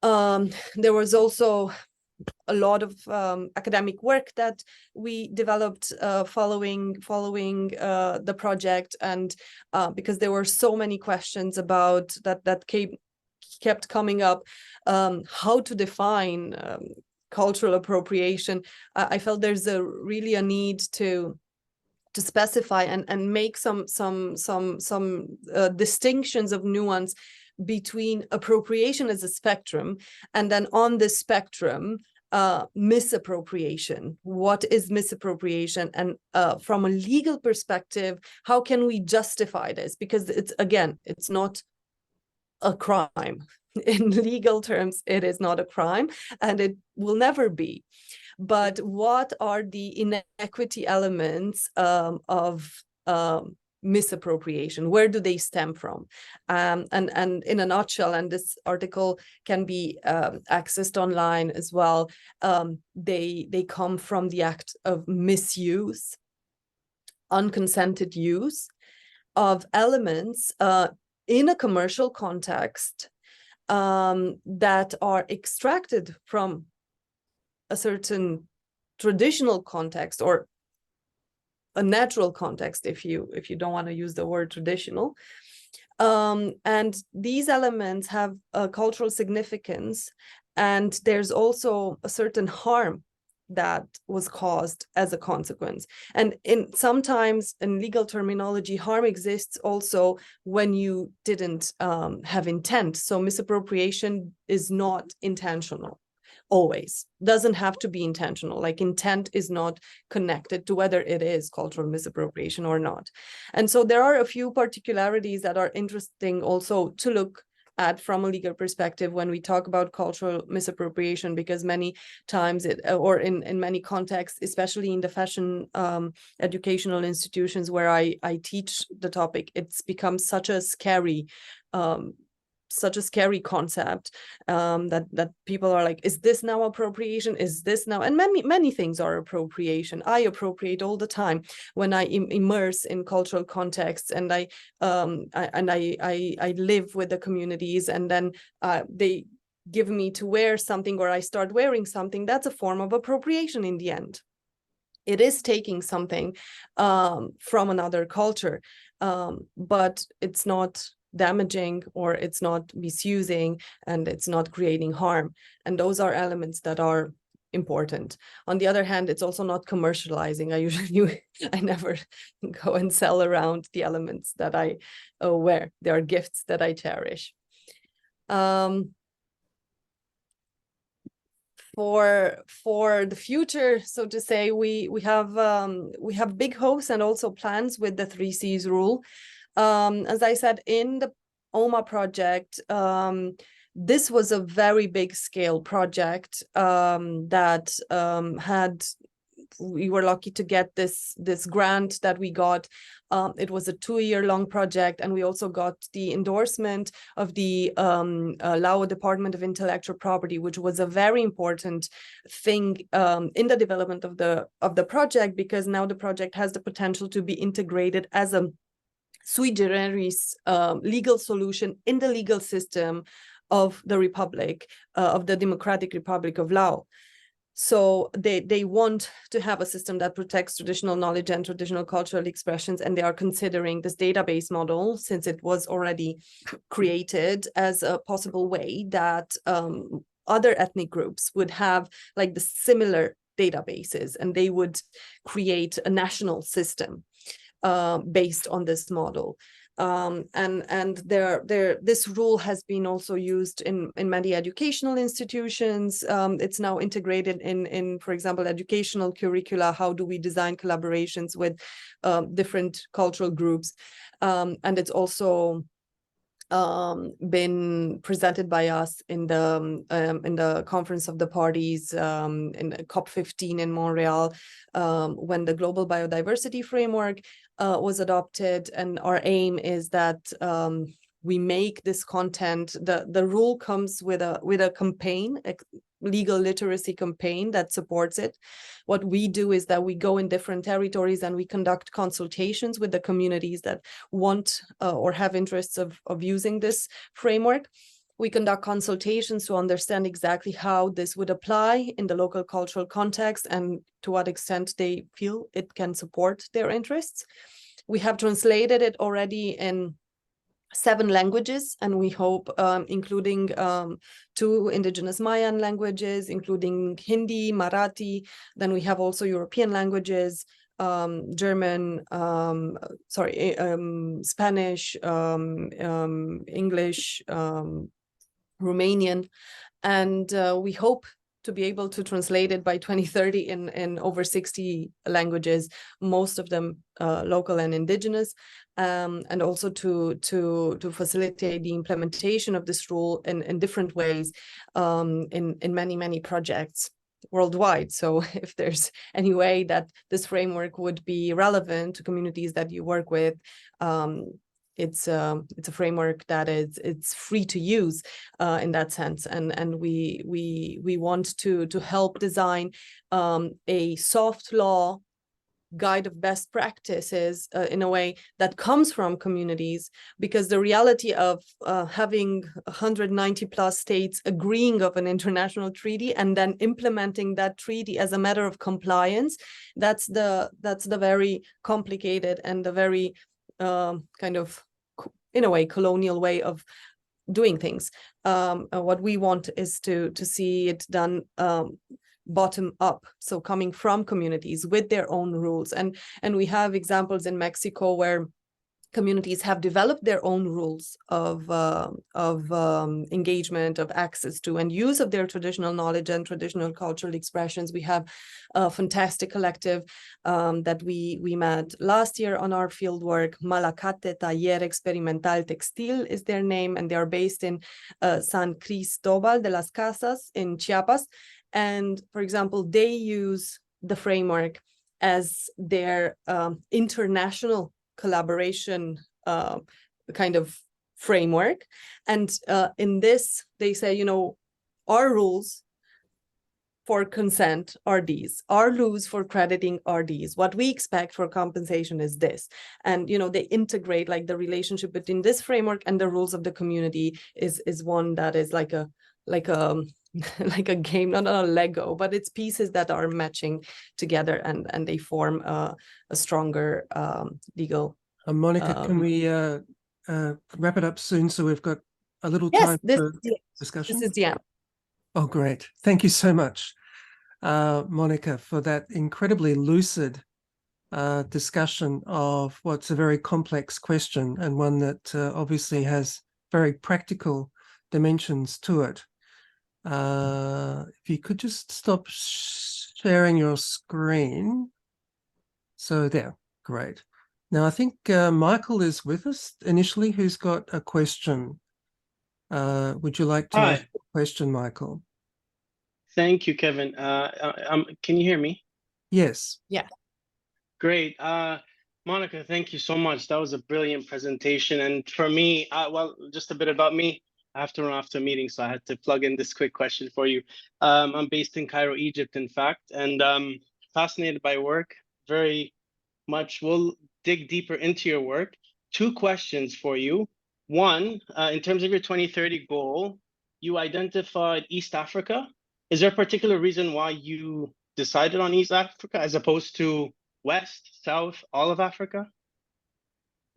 There was also a lot of academic work that we developed following the project, and because there were so many questions about that kept coming up, how to define cultural appropriation. I felt there's really a need to specify and make some distinctions of nuance between appropriation as a spectrum, and then on this spectrum, misappropriation. What is misappropriation? And from a legal perspective, how can we justify this? Because it's not a crime. In legal terms, it is not a crime, and it will never be. But what are the inequity elements of misappropriation? Where do they stem from? And in a nutshell, and this article can be accessed online as well, they come from the act of misuse, unconsented use of elements in a commercial context that are extracted from a certain traditional context, or a natural context, if you don't want to use the word traditional. And these elements have a cultural significance, and there's also a certain harm that was caused as a consequence. And sometimes in legal terminology, harm exists also when you didn't have intent. So misappropriation is not intentional. Always doesn't have to be intentional. Like, intent is not connected to whether it is cultural misappropriation or not. And so there are a few particularities that are interesting also to look at from a legal perspective when we talk about cultural misappropriation, because many times or in many contexts, especially in the fashion educational institutions where I teach the topic, it's become such a scary concept that people are like, is this now appropriation? Is this now? And many things are appropriation. I appropriate all the time when I immerse in cultural contexts, and I live with the communities, and then they give me to wear something, or I start wearing something. That's a form of appropriation in the end. It is taking something from another culture, but it's not damaging, or it's not misusing, and it's not creating harm. And those are elements that are important. On the other hand, it's also not commercializing. I never go and sell around the elements that I wear. They are gifts that I cherish. For the future, so to say, we have big hopes and also plans with the 3Cs rule. As I said, in the OMA project, this was a very big scale project that we were lucky to get this grant that we got. It was a 2-year-long project, and we also got the endorsement of the Lao Department of Intellectual Property, which was a very important thing in the development of the project, because now the project has the potential to be integrated as a sui generis legal solution in the legal system of the Republic, of the Democratic Republic of Laos. So they want to have a system that protects traditional knowledge and traditional cultural expressions, and they are considering this database model, since it was already created, as a possible way that other ethnic groups would have like the similar databases, and they would create a national system. based on this model. And this rule has been also used in many educational institutions. It's now integrated in, for example, educational curricula. How do we design collaborations with different cultural groups? And it's also been presented by us in the Conference of the Parties in COP15 in Montreal, when the Global Biodiversity Framework was adopted. And our aim is that we make this content, the rule comes with a campaign, a legal literacy campaign that supports it. What we do is that we go in different territories and we conduct consultations with the communities that want or have interests of using this framework. We conduct consultations to understand exactly how this would apply in the local cultural context and to what extent they feel it can support their interests. We have translated it already in 7 languages, and we hope, including 2 indigenous Mayan languages, including Hindi, Marathi. Then we have also European languages, German, Spanish, English, Romanian, and we hope to be able to translate it by 2030 in over 60 languages, most of them local and indigenous, and also to facilitate the implementation of this rule in different ways in many projects worldwide. So if there's any way that this framework would be relevant to communities that you work with, it's a framework that it's free to use in that sense, and we want to help design a soft law guide of best practices in a way that comes from communities, because the reality of having 190 plus states agreeing of an international treaty and then implementing that treaty as a matter of compliance, that's the very complicated and the very kind of, in a way, colonial way of doing things. What we want is to see it done bottom up, so coming from communities with their own rules. And we have examples in Mexico where communities have developed their own rules of engagement, of access to and use of their traditional knowledge and traditional cultural expressions. We have a fantastic collective that we met last year on our field work. Malacate Taller Experimental Textil is their name, and they are based in San Cristobal de las Casas in Chiapas. And for example, they use the framework as their international collaboration kind of framework. And in this, they say, you know, our rules for consent are these, our rules for crediting are these, what we expect for compensation is this. And, you know, they integrate like the relationship between this framework and the rules of the community is one that is like a like a game, not a Lego, but it's pieces that are matching together and they form a stronger legal. Monica, can we wrap it up soon so we've got a little time for discussion? This is the end. Oh, great. Thank you so much, Monica, for that incredibly lucid discussion of what's a very complex question, and one that obviously has very practical dimensions to it. If you could just stop sharing your screen. So there, great. Now, I think Michael is with us initially, who's got a question. Would you like to ask a question, Michael? Thank you, Kevin. Can you hear me? Yes. Yeah. Great. Monica, thank you so much. That was a brilliant presentation. And for me, well, just a bit about me. I have to run off to a meeting, so I had to plug in this quick question for you. I'm based in Cairo, Egypt, in fact, and fascinated by work very much. We'll dig deeper into your work. 2 questions for you. One, in terms of your 2030 goal, you identified East Africa. Is there a particular reason why you decided on East Africa as opposed to West, South, all of Africa?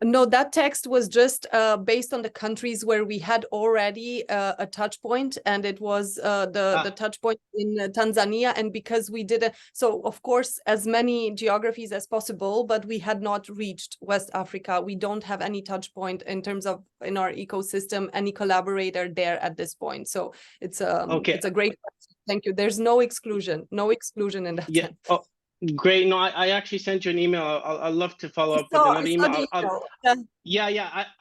No, that text was just based on the countries where we had already a touch point, and it was the touch point in Tanzania. And because we did so of course as many geographies as possible, but we had not reached West Africa. We don't have any touch point in terms of in our ecosystem, any collaborator there at this point. So it's Okay. it's a great question. Thank you. There's no exclusion in that Yeah. sense. Oh, great. No, I actually sent you an email. I'd love to follow up with another email.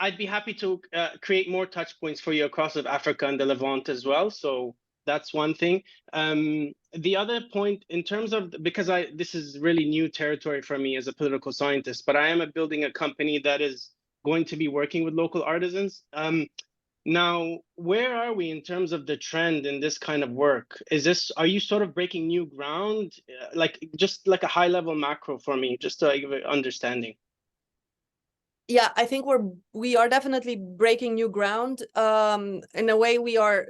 I'd be happy to create more touch points for you across of Africa and the Levant as well. So that's one thing. The other point in terms of, because this is really new territory for me as a political scientist, but I am building a company that is going to be working with local artisans. Now, where are we in terms of the trend in this kind of work? Are you sort of breaking new ground? Like just like a high level macro for me, just to give an understanding. Yeah, I think we are definitely breaking new ground. In a way, we are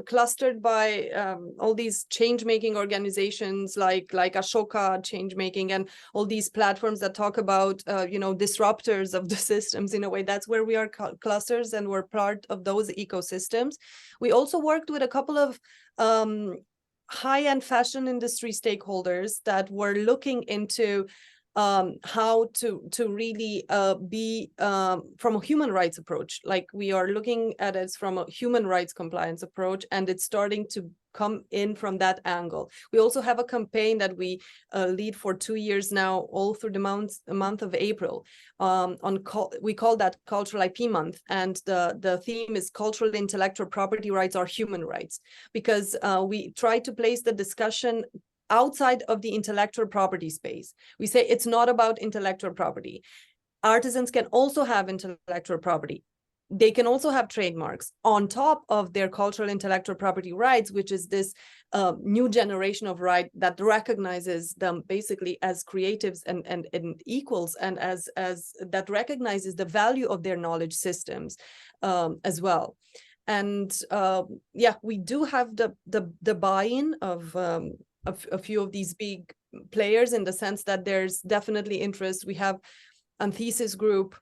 clustered by all these change-making organizations like Ashoka change-making and all these platforms that talk about disruptors of the systems. In a way, that's where we are clusters, and we're part of those ecosystems. We also worked with a couple of high-end fashion industry stakeholders that were looking into how to really be from a human rights approach. Like we are looking at it from a human rights compliance approach, and it's starting to come in from that angle. We also have a campaign that we lead for 2 years now, all through the month of April. We call that Cultural IP Month, and the theme is cultural intellectual property rights are human rights, because we try to place the discussion outside of the intellectual property space. We say it's not about intellectual property. Artisans can also have intellectual property. They can also have trademarks on top of their cultural intellectual property rights, which is this new generation of right that recognizes them basically as creatives and equals, and as that recognizes the value of their knowledge systems as well. And yeah, we do have the buy-in of a few of these big players, in the sense that there's definitely interest. We have Anthesis Group,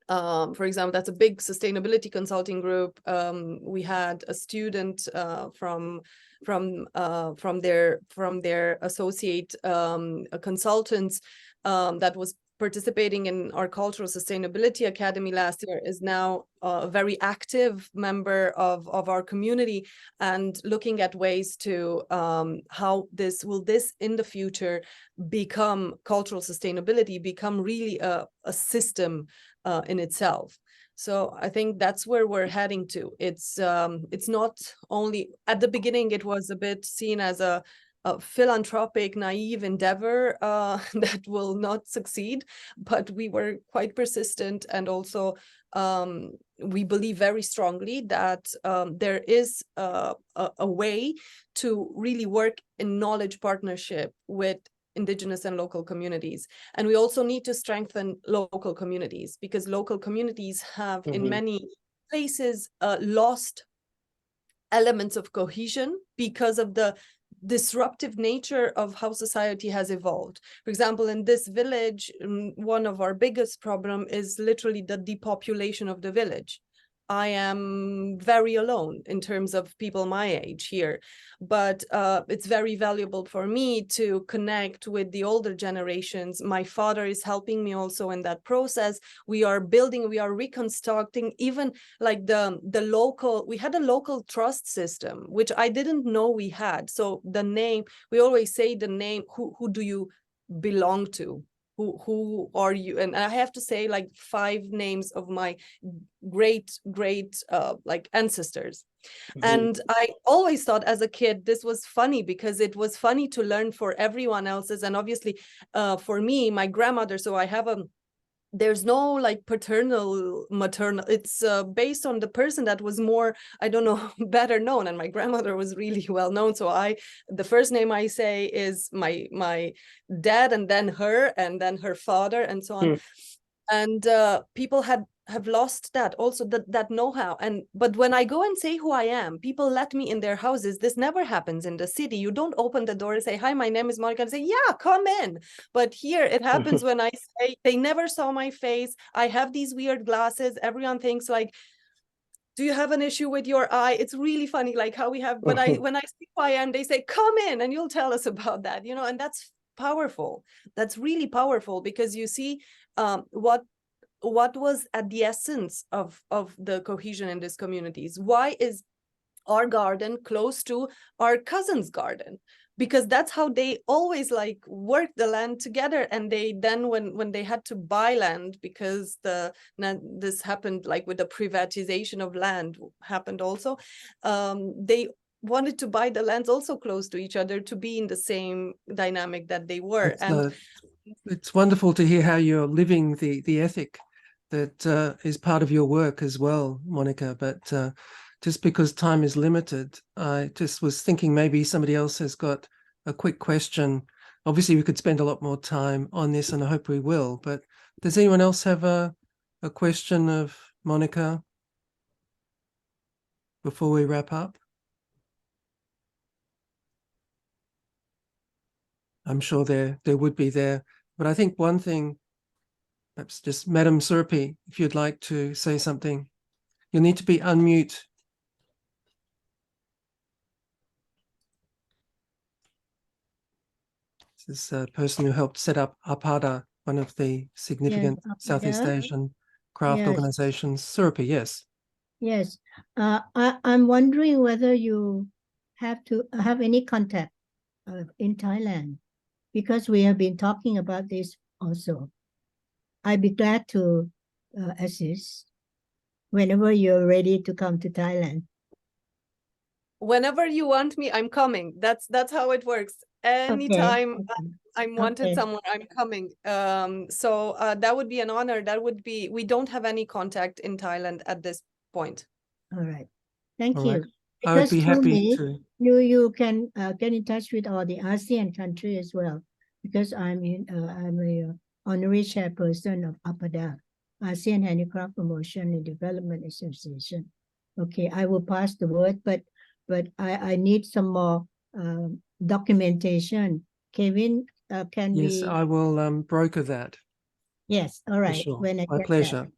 for example, that's a big sustainability consulting group. We had a student from their associate consultants that was participating in our Cultural Sustainability Academy last year, is now a very active member of our community, and looking at ways to how this in the future become cultural sustainability, become really a system in itself. So I think that's where we're heading to. It's not only, at the beginning it was a bit seen as a philanthropic, naive endeavor that will not succeed, but we were quite persistent, and also we believe very strongly that there is a way to really work in knowledge partnership with indigenous and local communities. And we also need to strengthen local communities, because local communities have in many places lost elements of cohesion because of the disruptive nature of how society has evolved. For example, in this village, one of our biggest problem is literally the depopulation of the village. I am very alone in terms of people my age here, but it's very valuable for me to connect with the older generations. My father is helping me also in that process. We are building, we are reconstructing, even like the local, we had a local trust system, which I didn't know we had. So the name, we always say the name, who do you belong to? Who are you? And I have to say like 5 names of my great like ancestors. And I always thought as a kid this was funny, because it was funny to learn for everyone else's, and obviously for me, my grandmother, so I have there's no like paternal, maternal, it's based on the person that was more, I don't know, better known, and my grandmother was really well known. So the first name I say is my dad, and then her father, and so on. And people had have lost that also, that know-how. But when I go and say who I am, people let me in their houses. This never happens in the city. You don't open the door and say, hi, my name is Monica, and say, yeah, come in. But here it happens when I say, they never saw my face, I have these weird glasses, everyone thinks like, do you have an issue with your eye? It's really funny, like how we have, but when I speak who I am, they say, come in and you'll tell us about that, you know, and that's powerful. That's really powerful, because you see what was at the essence of the cohesion in these communities. Why is our garden close to our cousin's garden? Because that's how they always like work the land together. And they then, when they had to buy land, because this happened like with the privatization of land happened also, they wanted to buy the lands also close to each other to be in the same dynamic that they were. It's wonderful to hear how you're living the ethic that is part of your work as well, Monica. But just because time is limited, I just was thinking maybe somebody else has got a quick question. Obviously, we could spend a lot more time on this, and I hope we will. But does anyone else have a question of Monica before we wrap up? I'm sure there would be there. But I think one thing, perhaps just Madam Surpi, if you'd like to say something, you'll need to be unmute. This is a person who helped set up APADA, one of the significant Southeast Asian craft organizations. Surpi, yes. Yes. I'm wondering whether you have to have any contact in Thailand, because we have been talking about this also. I'd be glad to assist whenever you're ready to come to Thailand. Whenever you want me, I'm coming. That's how it works. Anytime I'm wanted somewhere, I'm coming. So that would be an honor. That would be, we don't have any contact in Thailand at this point. All right. Thank All you. right. I would be happy to. You can get in touch with all the ASEAN countries as well, because I'm a honorary chairperson of APADA, ASEAN Handicraft Promotion and Development Association. Okay, I will pass the word, but I need some more documentation. Kevin, can we? Yes, I will broker that. Yes, all right. Sure. When I My get pleasure. that.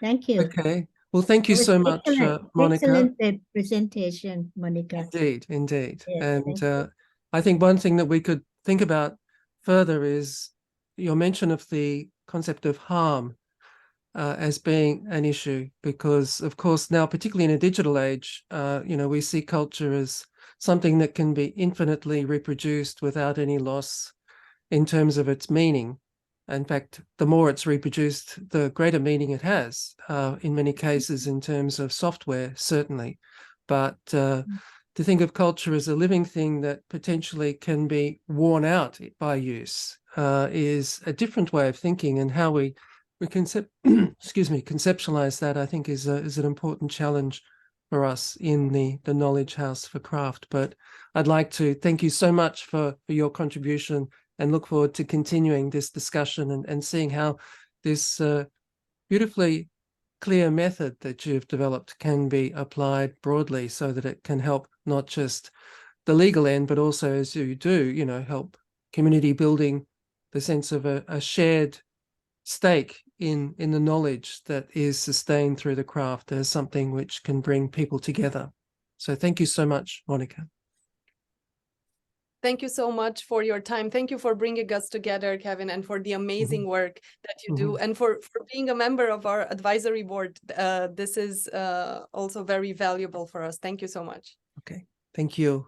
Thank you. Okay. Well, thank you so much, Monica. Excellent presentation, Monica. Indeed. Yes, and I think one thing that we could think about further is your mention of the concept of harm as being an issue, because of course now, particularly in a digital age, we see culture as something that can be infinitely reproduced without any loss in terms of its meaning. In fact, the more it's reproduced, the greater meaning it has, in many cases in terms of software, certainly. But to think of culture as a living thing that potentially can be worn out by use is a different way of thinking, and how we conceptualize that, I think, is an important challenge for us in the Knowledge House for Craft. But I'd like to thank you so much for your contribution, and look forward to continuing this discussion and seeing how this beautifully clear method that you've developed can be applied broadly, so that it can help not just the legal end, but also, as you do, help community building, the sense of a shared stake in the knowledge that is sustained through the craft as something which can bring people together. So thank you so much, Monica. Thank you so much for your time. Thank you for bringing us together, Kevin, and for the amazing work that you do, and for being a member of our advisory board. This is also very valuable for us. Thank you so much. Okay, thank you.